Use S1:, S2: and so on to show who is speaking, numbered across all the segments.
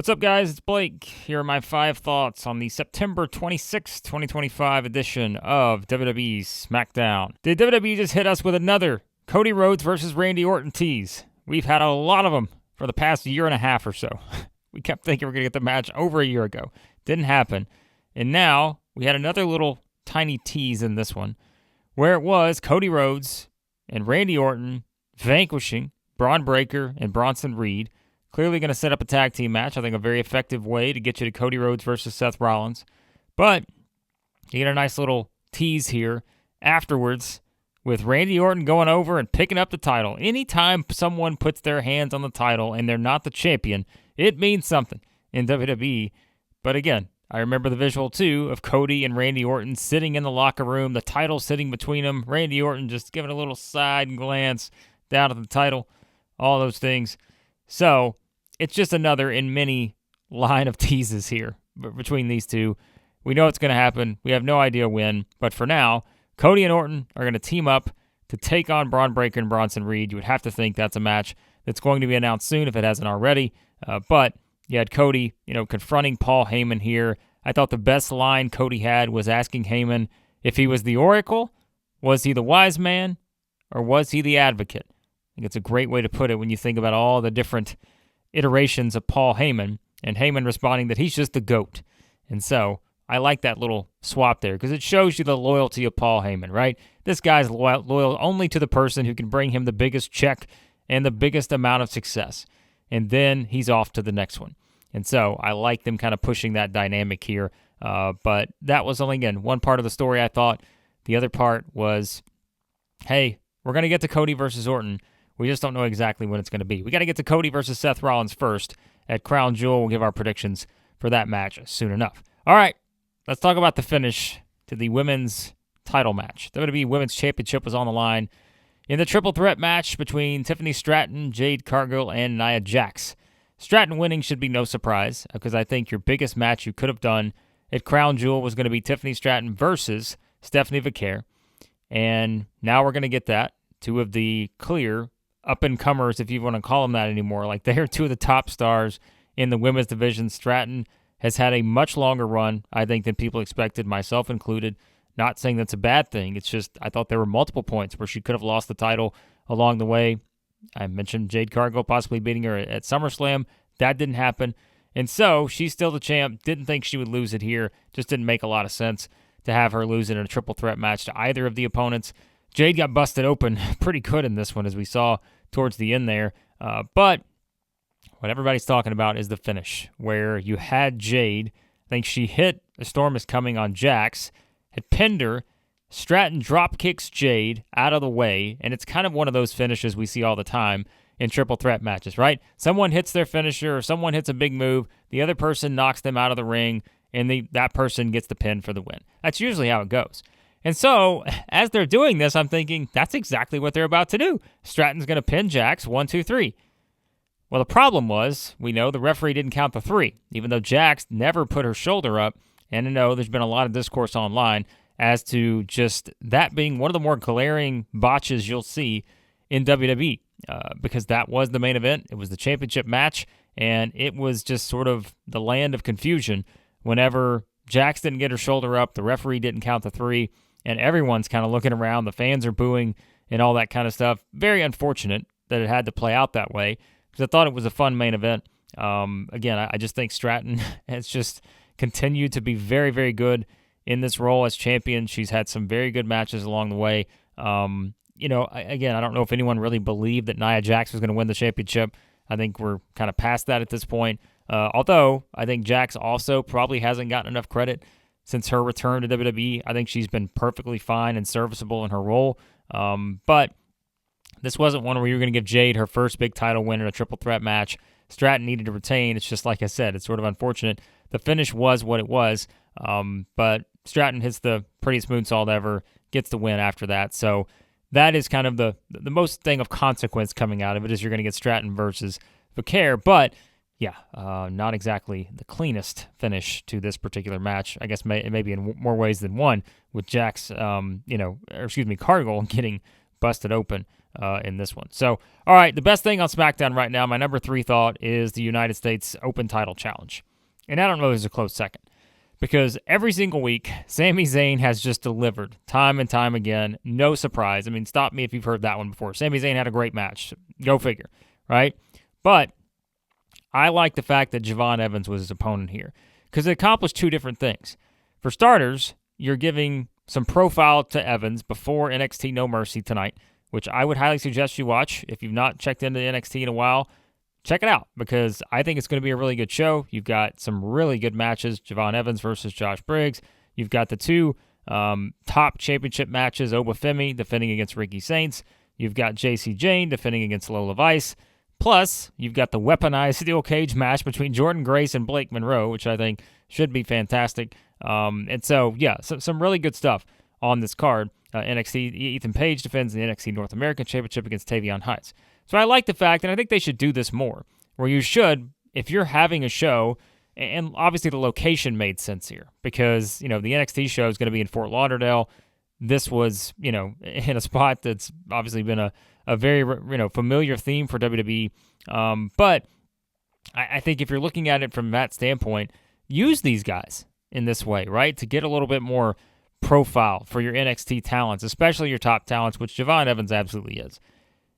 S1: What's up, guys? It's Blake. Here are my 5 thoughts on the September 26, 2025 edition of WWE SmackDown. Did WWE just hit us with another Cody Rhodes versus Randy Orton tease? We've had a lot of them for the past year and a half or so. We kept thinking we were going to get the match over a year ago. Didn't happen. And now we had another little tiny tease in this one where it was Cody Rhodes and Randy Orton vanquishing Braun Breaker and Bronson Reed. Clearly going to set up a tag team match. I think a very effective way to get you to Cody Rhodes versus Seth Rollins. But you get a nice little tease here afterwards with Randy Orton going over and picking up the title. Anytime someone puts their hands on the title and they're not the champion, it means something in WWE. But again, I remember the visual too of Cody and Randy Orton sitting in the locker room, the title sitting between them, Randy Orton just giving a little side glance down at the title, all those things. So it's just another in many line of teases here between these two. We know it's going to happen. We have no idea when. But for now, Cody and Orton are going to team up to take on Braun Breaker and Bronson Reed. You would have to think that's a match that's going to be announced soon if it hasn't already. But you had Cody, confronting Paul Heyman here. I thought the best line Cody had was asking Heyman if he was the Oracle, was he the wise man, or was he the advocate? I think it's a great way to put it when you think about all the different iterations of Paul Heyman, and Heyman responding that he's just the GOAT. And so I like that little swap there because it shows you the loyalty of Paul Heyman, right? This guy's loyal only to the person who can bring him the biggest check and the biggest amount of success. And then he's off to the next one. And so I like them kind of pushing that dynamic here. But that was only, again, one part of the story I thought. The other part was, hey, we're going to get to Cody versus Orton. We just don't know exactly when it's going to be. We got to get to Cody versus Seth Rollins first at Crown Jewel. We'll give our predictions for that match soon enough. All right, let's talk about the finish to the women's title match. The WWE Women's Championship was on the line in the triple threat match between Tiffany Stratton, Jade Cargill, and Nia Jax. Stratton winning should be no surprise because I think your biggest match you could have done at Crown Jewel was going to be Tiffany Stratton versus Stephanie Vaquer. And now we're going to get that. Two of the clear up-and-comers, if you want to call them that anymore. Like, they're two of the top stars in the women's division. Stratton has had a much longer run, I think, than people expected, myself included. Not saying that's a bad thing. It's just I thought there were multiple points where she could have lost the title along the way. I mentioned Jade Cargill possibly beating her at SummerSlam. That didn't happen. And so she's still the champ. Didn't think she would lose it here. Just didn't make a lot of sense to have her lose it in a triple threat match to either of the opponents. Jade got busted open pretty good in this one, as we saw towards the end there. But what everybody's talking about is the finish, where you had Jade. I think she hit A Storm Is Coming on Jax, had pinned her. Stratton drop kicks Jade out of the way, and it's kind of one of those finishes we see all the time in triple threat matches, right? Someone hits their finisher or someone hits a big move, the other person knocks them out of the ring, and that person gets the pin for the win. That's usually how it goes. And so, as they're doing this, I'm thinking, that's exactly what they're about to do. Stratton's going to pin Jax, 1, 2, 3. Well, the problem was, we know the referee didn't count the 3, even though Jax never put her shoulder up. And I know there's been a lot of discourse online as to just that being one of the more glaring botches you'll see in WWE, because that was the main event. It was the championship match, and it was just sort of the land of confusion whenever Jax didn't get her shoulder up, the referee didn't count the 3, and everyone's kind of looking around. The fans are booing and all that kind of stuff. Very unfortunate that it had to play out that way because I thought it was a fun main event. Again, I just think Stratton has just continued to be very, very good in this role as champion. She's had some very good matches along the way. Again, I don't know if anyone really believed that Nia Jax was going to win the championship. I think we're kind of past that at this point. Although I think Jax also probably hasn't gotten enough credit since her return to WWE. I think she's been perfectly fine and serviceable in her role. But this wasn't one where you were going to give Jade her first big title win in a triple threat match. Stratton needed to retain. It's just like I said, it's sort of unfortunate. The finish was what it was. But Stratton hits the prettiest moonsault ever, gets the win after that. So that is kind of the most thing of consequence coming out of it is you're going to get Stratton versus Vaquer. But yeah, not exactly the cleanest finish to this particular match. I guess maybe in more ways than one, with Jax, Cargill getting busted open. in this one. So, all right, the best thing on SmackDown right now, my number 3 thought, is the United States Open Title Challenge. And I don't know if there's a close second, because every single week, Sami Zayn has just delivered time and time again. No surprise. I mean, stop me if you've heard that one before. Sami Zayn had a great match. Go figure, right? But I like the fact that Javon Evans was his opponent here, because it accomplished 2 different things. For starters, you're giving some profile to Evans before NXT No Mercy tonight, which I would highly suggest you watch. If you've not checked into NXT in a while, check it out, because I think it's going to be a really good show. You've got some really good matches, Javon Evans versus Josh Briggs. You've got the 2 top championship matches, Obafemi defending against Ricky Saints. You've got JC Jane defending against Lola Vice. Plus, you've got the weaponized steel cage match between Jordan Grace and Blake Monroe, which I think should be fantastic. And so, yeah, some really good stuff on this card. NXT, Ethan Page defends the NXT North American Championship against Tavion Heights. So I like the fact, and I think they should do this more, where you should, if you're having a show, and obviously the location made sense here, because, the NXT show is going to be in Fort Lauderdale. This was, in a spot that's obviously been a very, familiar theme for WWE. But I think if you're looking at it from that standpoint, use these guys in this way, right? To get a little bit more profile for your NXT talents, especially your top talents, which Javon Evans absolutely is.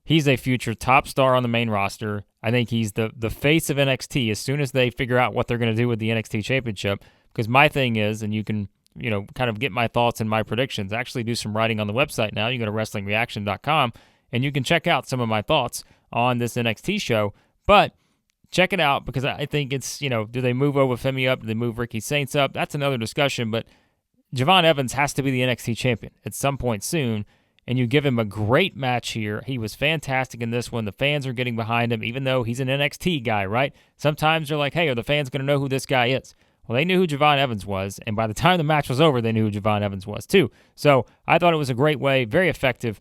S1: He's a future top star on the main roster. I think he's the face of NXT as soon as they figure out what they're going to do with the NXT Championship. Because my thing is, and you can, kind of get my thoughts and my predictions, actually do some writing on the website now. You go to WrestlingReaction.com and you can check out some of my thoughts on this NXT show. But check it out, because I think it's, do they move Obafemi up? Do they move Ricky Saints up? That's another discussion, but Javon Evans has to be the NXT champion at some point soon, and you give him a great match here. He was fantastic in this one. The fans are getting behind him, even though he's an NXT guy, right? Sometimes they're like, hey, are the fans going to know who this guy is? Well, they knew who Javon Evans was, and by the time the match was over, they knew who Javon Evans was too. So I thought it was a great way, very effective,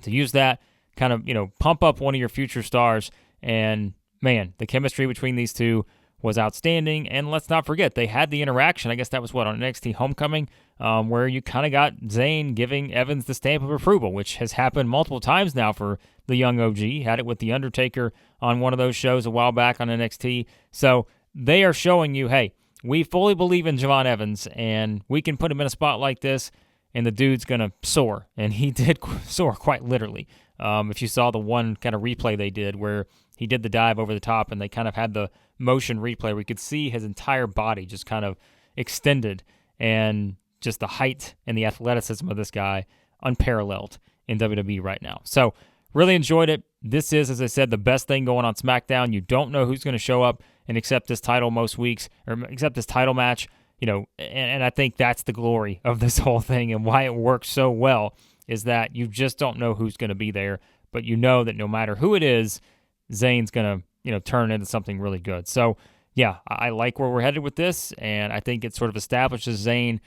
S1: to use that, kind of, pump up one of your future stars. And, man, the chemistry between these two was outstanding. And let's not forget, they had the interaction, I guess that was on NXT Homecoming, where you kind of got Zayn giving Evans the stamp of approval, which has happened multiple times now for the young OG. Had it with The Undertaker on one of those shows a while back on NXT. So they are showing you, hey, we fully believe in Javon Evans, and we can put him in a spot like this, and the dude's going to soar. And he did soar quite literally. If you saw the one kind of replay they did where he did the dive over the top, and they kind of had the motion replay where you could see his entire body just kind of extended, and just the height and the athleticism of this guy unparalleled in WWE right now. So really enjoyed it. This is, as I said, the best thing going on SmackDown. You don't know who's going to show up and accept this title most weeks, or accept this title match, and I think that's the glory of this whole thing, and why it works so well is that you just don't know who's going to be there, but you know that no matter who it is, Zayn's going to, turn into something really good. So, yeah, I like where we're headed with this, and I think it sort of establishes Zayn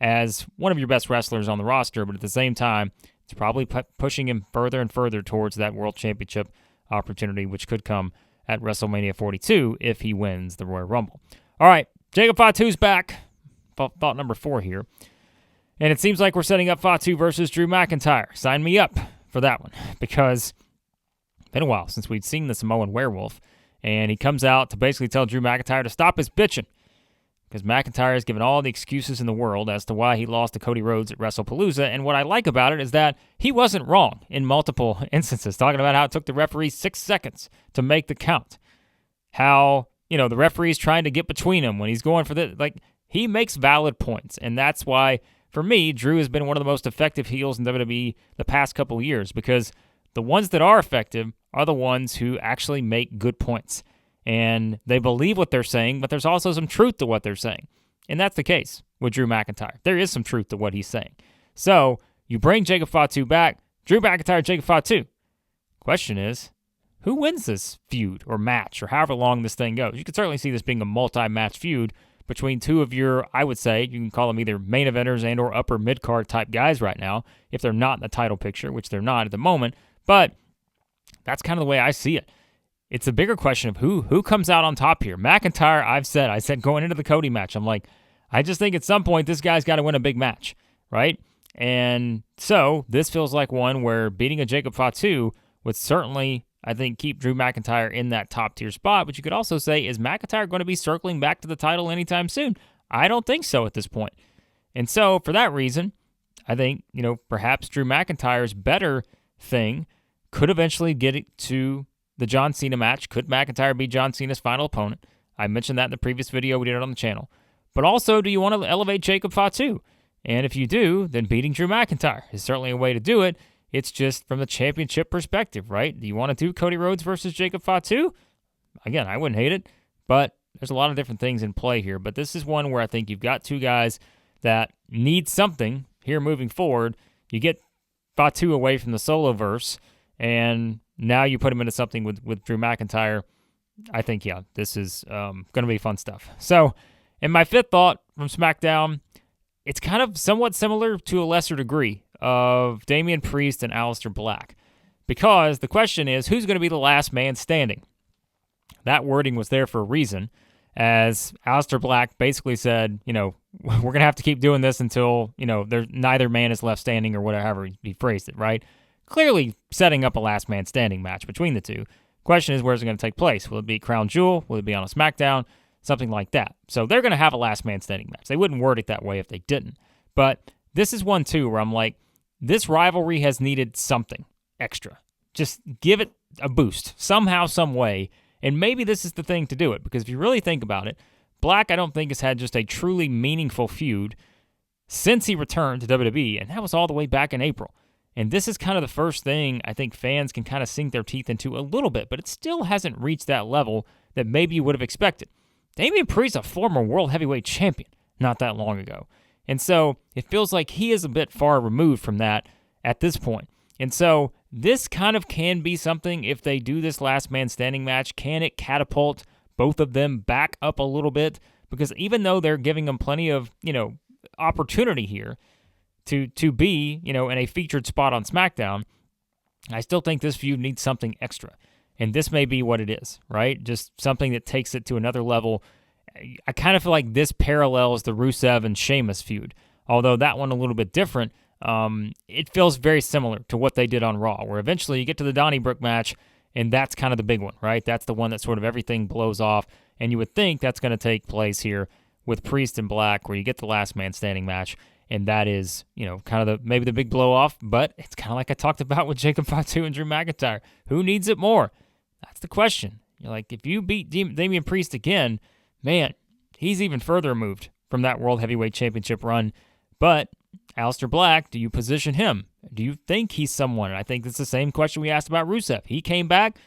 S1: as one of your best wrestlers on the roster, but at the same time, it's probably pushing him further and further towards that World Championship opportunity, which could come at WrestleMania 42 if he wins the Royal Rumble. All right, Jacob Fatu's back. Thought number 4 here. And it seems like we're setting up Fatu versus Drew McIntyre. Sign me up for that one, because it's been a while since we'd seen the Samoan werewolf, and he comes out to basically tell Drew McIntyre to stop his bitching, because McIntyre has given all the excuses in the world as to why he lost to Cody Rhodes at WrestlePalooza. And what I like about it is that he wasn't wrong in multiple instances, talking about how it took the referee 6 seconds to make the count. How, the referee's trying to get between him when he's going for the, he makes valid points. And that's why, for me, Drew has been one of the most effective heels in WWE the past couple of years, because the ones that are effective are the ones who actually make good points. And they believe what they're saying, but there's also some truth to what they're saying. And that's the case with Drew McIntyre. There is some truth to what he's saying. So you bring Jacob Fatu back, Drew McIntyre, Jacob Fatu. Question is, who wins this feud or match, or however long this thing goes? You could certainly see this being a multi-match feud between two of your, I would say, you can call them either main eventers and or upper mid-card type guys right now, if they're not in the title picture, which they're not at the moment. But that's kind of the way I see it. It's a bigger question of who comes out on top here. McIntyre, I said going into the Cody match, I'm like, I just think at some point this guy's got to win a big match, right? And so this feels like one where beating a Jacob Fatu would certainly, I think, keep Drew McIntyre in that top tier spot. But you could also say, is McIntyre going to be circling back to the title anytime soon? I don't think so at this point. And so for that reason, I think, perhaps Drew McIntyre's better thing could eventually get it to the John Cena match. Could McIntyre be John Cena's final opponent? I mentioned that in the previous video we did it on the channel. But also, do you want to elevate Jacob Fatu? And if you do, then beating Drew McIntyre is certainly a way to do it. It's just from the championship perspective, right? Do you want to do Cody Rhodes versus Jacob Fatu? Again, I wouldn't hate it, but there's a lot of different things in play here. But this is one where I think you've got two guys that need something here moving forward. You get Fatu away from the solo verse, and now you put him into something with Drew McIntyre. I think, this is going to be fun stuff. So, and my fifth thought from SmackDown, it's kind of somewhat similar to a lesser degree of Damian Priest and Aleister Black. Because the question is, who's going to be the last man standing? That wording was there for a reason, as Aleister Black basically said, we're going to have to keep doing this until, neither man is left standing, or whatever he phrased it, right? Clearly setting up a last man standing match between the two. Question is, where's it going to take place? Will it be Crown Jewel? Will it be on a SmackDown? Something like that. So they're going to have a last man standing match. They wouldn't word it that way if they didn't. But this is one, too, where I'm like, this rivalry has needed something extra. Just give it a boost somehow, some way. And maybe this is the thing to do it. Because if you really think about it, Black, I don't think, has had just a truly meaningful feud since he returned to WWE. And that was all the way back in April. And this is kind of the first thing I think fans can kind of sink their teeth into a little bit. But it still hasn't reached that level that maybe you would have expected. Damian Priest, a former World Heavyweight Champion not that long ago. And so it feels like he is a bit far removed from that at this point. And so this kind of can be something, if they do this last man standing match, can it catapult both of them back up a little bit? Because even though they're giving them plenty of, opportunity here to be, in a featured spot on SmackDown, I still think this feud needs something extra. And this may be what it is, right? Just something that takes it to another level. I kind of feel like this parallels the Rusev and Sheamus feud. Although that one a little bit different, it feels very similar to what they did on Raw, where eventually you get to the Donnybrook match, and that's kind of the big one, right? That's the one that sort of everything blows off. And you would think that's going to take place here with Priest and Black, where you get the last man standing match. And that is, kind of maybe the big blow off, but it's kind of like I talked about with Jacob Fatu and Drew McIntyre. Who needs it more? That's the question. You're like, if you beat Damian Priest again, man, he's even further removed from that World Heavyweight Championship run. But Aleister Black, do you position him? Do you think he's someone? And I think it's the same question we asked about Rusev. He came back.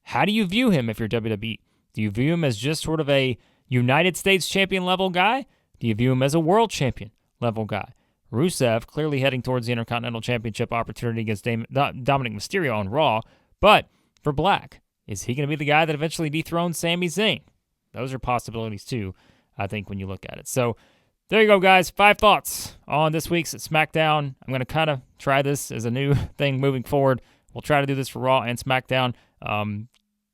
S1: How do you view him if you're WWE? Do you view him as just sort of a United States champion level guy? Do you view him as a world champion level guy? Rusev clearly heading towards the Intercontinental Championship opportunity against Dominic Mysterio on Raw. But for Black, is he going to be the guy that eventually dethrones Sami Zayn? Those are possibilities too, I think, when you look at it. So there you go, guys. 5 thoughts on this week's SmackDown. I'm going to kind of try this as a new thing moving forward. We'll try to do this for Raw and SmackDown.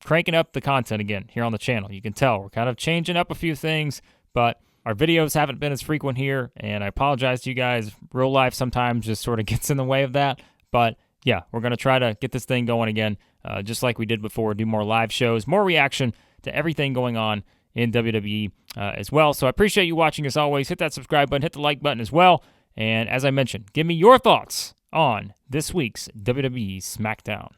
S1: Cranking up the content again here on the channel. You can tell we're kind of changing up a few things, but our videos haven't been as frequent here, and I apologize to you guys. Real life sometimes just sort of gets in the way of that, but yeah, we're going to try to get this thing going again, just like we did before, do more live shows, more reaction to everything going on in WWE as well. So I appreciate you watching as always. Hit that subscribe button, hit the like button as well, and as I mentioned, give me your thoughts on this week's WWE SmackDown.